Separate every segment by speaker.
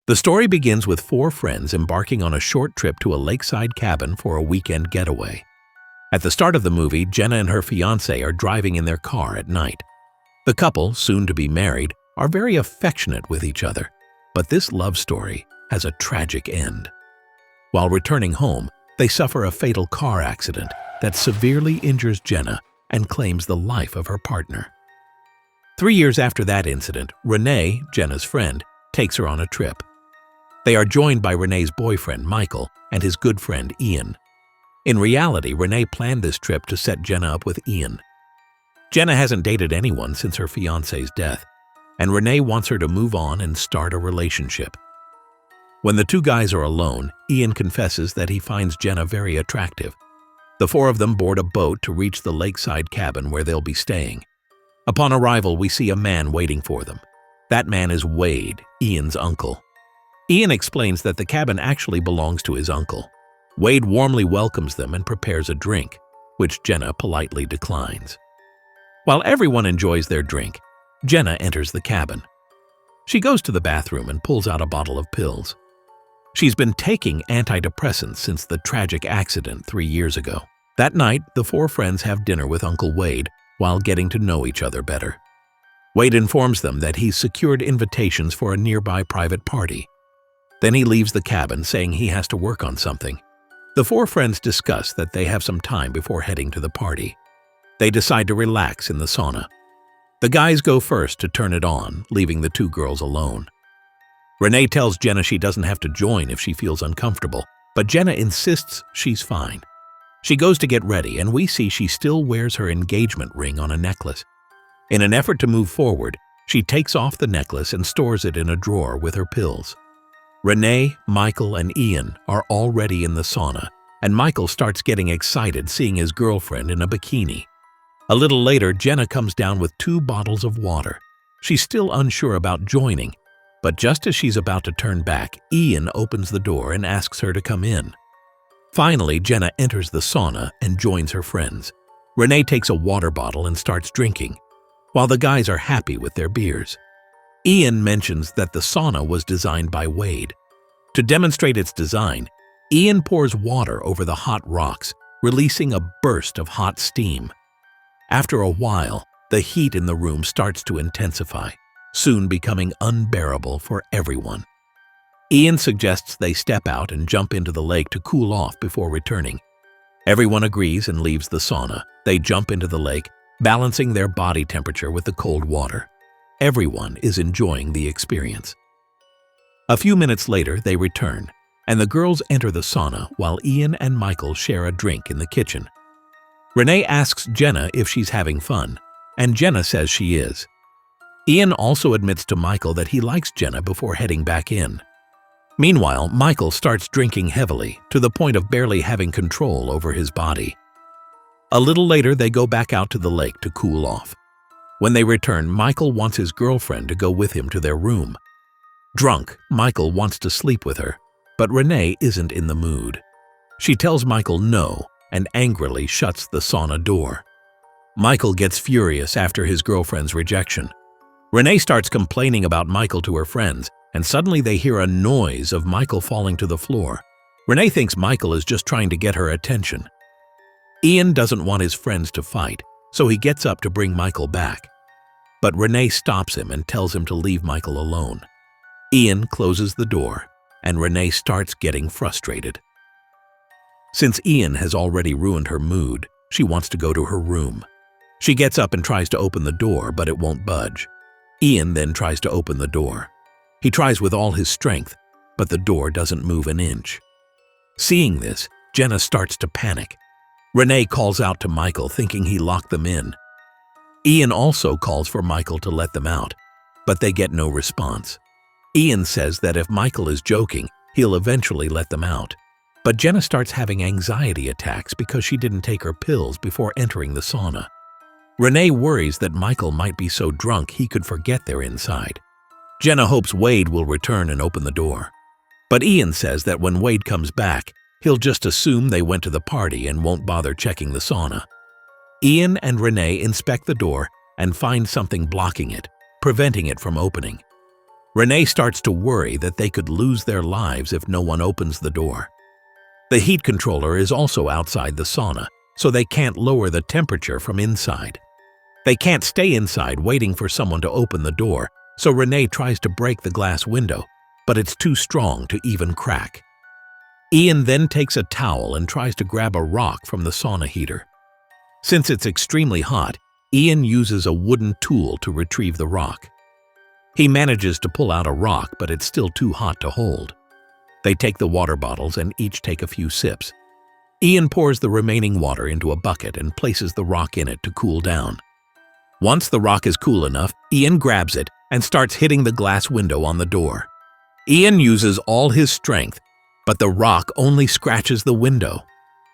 Speaker 1: The story begins with four friends embarking on a short trip to a lakeside cabin for a weekend getaway. At the start of the movie, Jenna and her fiancé are driving in their car at night. The couple, soon to be married, are very affectionate with each other, but this love story has a tragic end. While returning home, they suffer a fatal car accident that severely injures Jenna and claims the life of her partner. 3 years after that incident, Renee, Jenna's friend, takes her on a trip. They are joined by Renee's boyfriend, Michael, and his good friend, Ian. In reality, Renee planned this trip to set Jenna up with Ian. Jenna hasn't dated anyone since her fiancé's death, and Renee wants her to move on and start a relationship. When the two guys are alone, Ian confesses that he finds Jenna very attractive. The four of them board a boat to reach the lakeside cabin where they'll be staying. Upon arrival, we see a man waiting for them. That man is Wade, Ian's uncle. Ian explains that the cabin actually belongs to his uncle. Wade warmly welcomes them and prepares a drink, which Jenna politely declines. While everyone enjoys their drink, Jenna enters the cabin. She goes to the bathroom and pulls out a bottle of pills. She's been taking antidepressants since the tragic accident 3 years ago. That night, the four friends have dinner with Uncle Wade while getting to know each other better. Wade informs them that he's secured invitations for a nearby private party. Then he leaves the cabin saying he has to work on something. The four friends discuss that they have some time before heading to the party. They decide to relax in the sauna. The guys go first to turn it on, leaving the two girls alone. Renee tells Jenna she doesn't have to join if she feels uncomfortable, but Jenna insists she's fine. She goes to get ready, and we see she still wears her engagement ring on a necklace. In an effort to move forward, she takes off the necklace and stores it in a drawer with her pills. Renee, Michael, and Ian are already in the sauna, and Michael starts getting excited seeing his girlfriend in a bikini. A little later, Jenna comes down with 2 bottles of water. She's still unsure about joining, but just as she's about to turn back, Ian opens the door and asks her to come in. Finally, Jenna enters the sauna and joins her friends. Renee takes a water bottle and starts drinking, while the guys are happy with their beers. Ian mentions that the sauna was designed by Wade. To demonstrate its design, Ian pours water over the hot rocks, releasing a burst of hot steam. After a while, the heat in the room starts to intensify, soon becoming unbearable for everyone. Ian suggests they step out and jump into the lake to cool off before returning. Everyone agrees and leaves the sauna. They jump into the lake, balancing their body temperature with the cold water. Everyone is enjoying the experience. A few minutes later, they return, and the girls enter the sauna while Ian and Michael share a drink in the kitchen. Renee asks Jenna if she's having fun, and Jenna says she is. Ian also admits to Michael that he likes Jenna before heading back in. Meanwhile, Michael starts drinking heavily, to the point of barely having control over his body. A little later, they go back out to the lake to cool off. When they return, Michael wants his girlfriend to go with him to their room. Drunk, Michael wants to sleep with her, but Renee isn't in the mood. She tells Michael no and angrily shuts the sauna door. Michael gets furious after his girlfriend's rejection. Renee starts complaining about Michael to her friends, and suddenly they hear a noise of Michael falling to the floor. Renee thinks Michael is just trying to get her attention. Ian doesn't want his friends to fight, so he gets up to bring Michael back. But Renee stops him and tells him to leave Michael alone. Ian closes the door, and Renee starts getting frustrated. Since Ian has already ruined her mood, she wants to go to her room. She gets up and tries to open the door, but it won't budge. Ian then tries to open the door. He tries with all his strength, but the door doesn't move an inch. Seeing this, Jenna starts to panic. Renee calls out to Michael, thinking he locked them in. Ian also calls for Michael to let them out, but they get no response. Ian says that if Michael is joking, he'll eventually let them out. But Jenna starts having anxiety attacks because she didn't take her pills before entering the sauna. Renee worries that Michael might be so drunk he could forget they're inside. Jenna hopes Wade will return and open the door. But Ian says that when Wade comes back, he'll just assume they went to the party and won't bother checking the sauna. Ian and Renee inspect the door and find something blocking it, preventing it from opening. Renee starts to worry that they could lose their lives if no one opens the door. The heat controller is also outside the sauna, so they can't lower the temperature from inside. They can't stay inside waiting for someone to open the door, so Renee tries to break the glass window, but it's too strong to even crack. Ian then takes a towel and tries to grab a rock from the sauna heater. Since it's extremely hot, Ian uses a wooden tool to retrieve the rock. He manages to pull out a rock, but it's still too hot to hold. They take the water bottles and each take a few sips. Ian pours the remaining water into a bucket and places the rock in it to cool down. Once the rock is cool enough, Ian grabs it and starts hitting the glass window on the door. Ian uses all his strength, but the rock only scratches the window.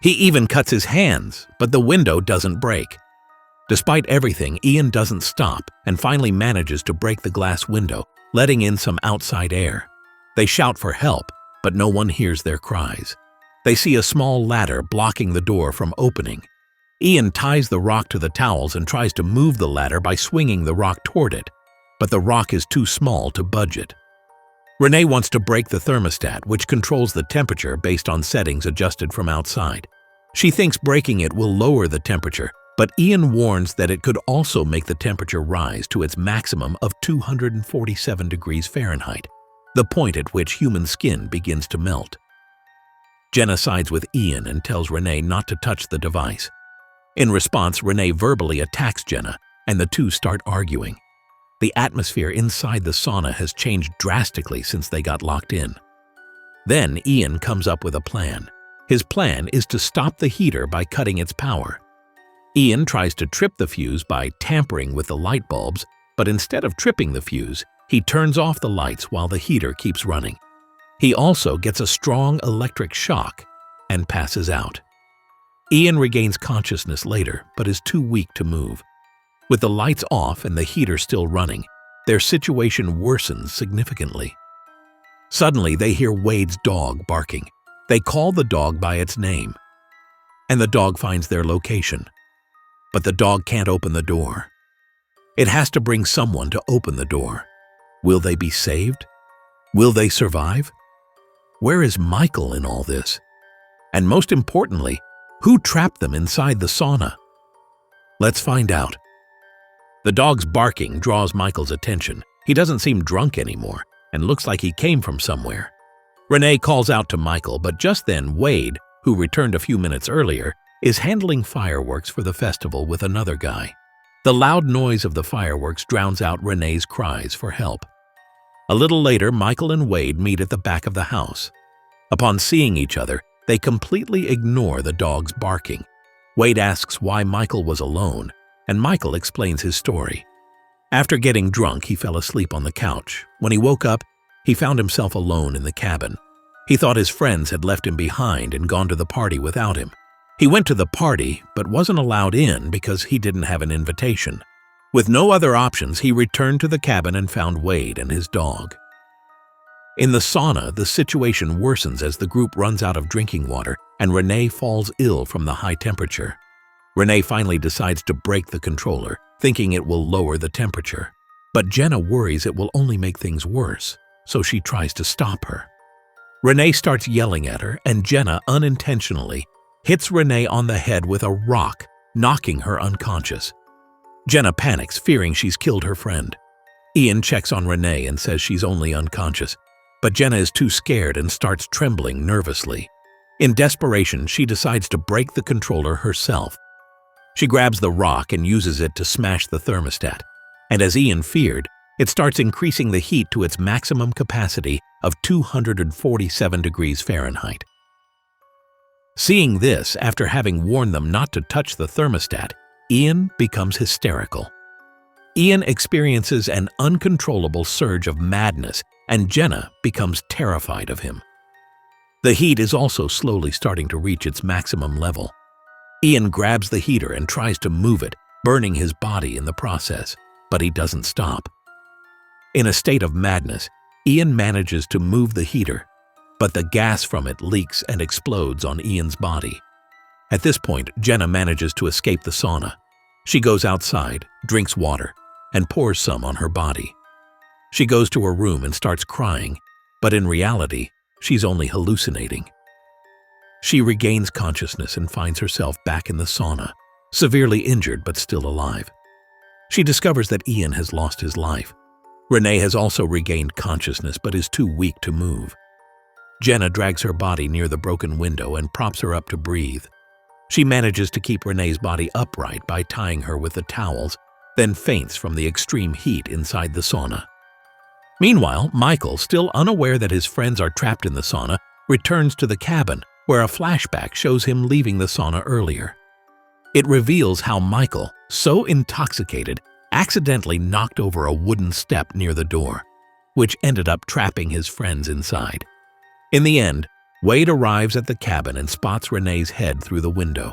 Speaker 1: He even cuts his hands, but the window doesn't break. Despite everything, Ian doesn't stop and finally manages to break the glass window, letting in some outside air. They shout for help, but no one hears their cries. They see a small ladder blocking the door from opening. Ian ties the rock to the towels and tries to move the ladder by swinging the rock toward it, but the rock is too small to budge it. Renee wants to break the thermostat, which controls the temperature based on settings adjusted from outside. She thinks breaking it will lower the temperature, but Ian warns that it could also make the temperature rise to its maximum of 247 degrees Fahrenheit, the point at which human skin begins to melt. Jenna sides with Ian and tells Renee not to touch the device. In response, Renee verbally attacks Jenna, and the two start arguing. The atmosphere inside the sauna has changed drastically since they got locked in. Then Ian comes up with a plan. His plan is to stop the heater by cutting its power. Ian tries to trip the fuse by tampering with the light bulbs, but instead of tripping the fuse, he turns off the lights while the heater keeps running. He also gets a strong electric shock and passes out. Ian regains consciousness later, but is too weak to move. With the lights off and the heater still running, their situation worsens significantly. Suddenly, they hear Wade's dog barking. They call the dog by its name, and the dog finds their location. But the dog can't open the door. It has to bring someone to open the door. Will they be saved? Will they survive? Where is Michael in all this? And most importantly, who trapped them inside the sauna? Let's find out. The dog's barking draws Michael's attention. He doesn't seem drunk anymore and looks like he came from somewhere. Renee calls out to Michael, but just then Wade, who returned a few minutes earlier, is handling fireworks for the festival with another guy. The loud noise of the fireworks drowns out Renee's cries for help. A little later, Michael and Wade meet at the back of the house. Upon seeing each other, they completely ignore the dog's barking. Wade asks why Michael was alone, and Michael explains his story. After getting drunk, he fell asleep on the couch. When he woke up, he found himself alone in the cabin. He thought his friends had left him behind and gone to the party without him. He went to the party, but wasn't allowed in because he didn't have an invitation. With no other options, he returned to the cabin and found Wade and his dog. In the sauna, the situation worsens as the group runs out of drinking water and Renee falls ill from the high temperature. Renee finally decides to break the controller, thinking it will lower the temperature. But Jenna worries it will only make things worse, so she tries to stop her. Renee starts yelling at her, and Jenna unintentionally hits Renee on the head with a rock, knocking her unconscious. Jenna panics, fearing she's killed her friend. Ian checks on Renee and says she's only unconscious, but Jenna is too scared and starts trembling nervously. In desperation, she decides to break the controller herself. She grabs the rock and uses it to smash the thermostat, and as Ian feared, it starts increasing the heat to its maximum capacity of 247 degrees Fahrenheit. Seeing this, after having warned them not to touch the thermostat, Ian becomes hysterical. Ian experiences an uncontrollable surge of madness, and Jenna becomes terrified of him. The heat is also slowly starting to reach its maximum level. Ian grabs the heater and tries to move it, burning his body in the process, but he doesn't stop. In a state of madness, Ian manages to move the heater, but the gas from it leaks and explodes on Ian's body. At this point, Jenna manages to escape the sauna. She goes outside, drinks water, and pours some on her body. She goes to her room and starts crying, but in reality, she's only hallucinating. She regains consciousness and finds herself back in the sauna, severely injured but still alive. She discovers that Ian has lost his life. Renee has also regained consciousness but is too weak to move. Jenna drags her body near the broken window and props her up to breathe. She manages to keep Renee's body upright by tying her with the towels, then faints from the extreme heat inside the sauna. Meanwhile, Michael, still unaware that his friends are trapped in the sauna, returns to the cabin, where a flashback shows him leaving the sauna earlier. It reveals how Michael, so intoxicated, accidentally knocked over a wooden step near the door, which ended up trapping his friends inside. In the end, Wade arrives at the cabin and spots Renee's head through the window.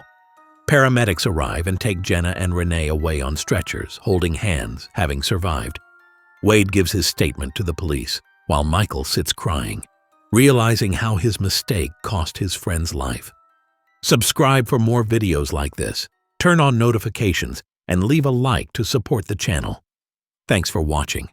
Speaker 1: Paramedics arrive and take Jenna and Renee away on stretchers, holding hands, having survived. Wade gives his statement to the police, while Michael sits crying, realizing how his mistake cost his friend's life. Subscribe for more videos like this, turn on notifications, and leave a like to support the channel. Thanks for watching.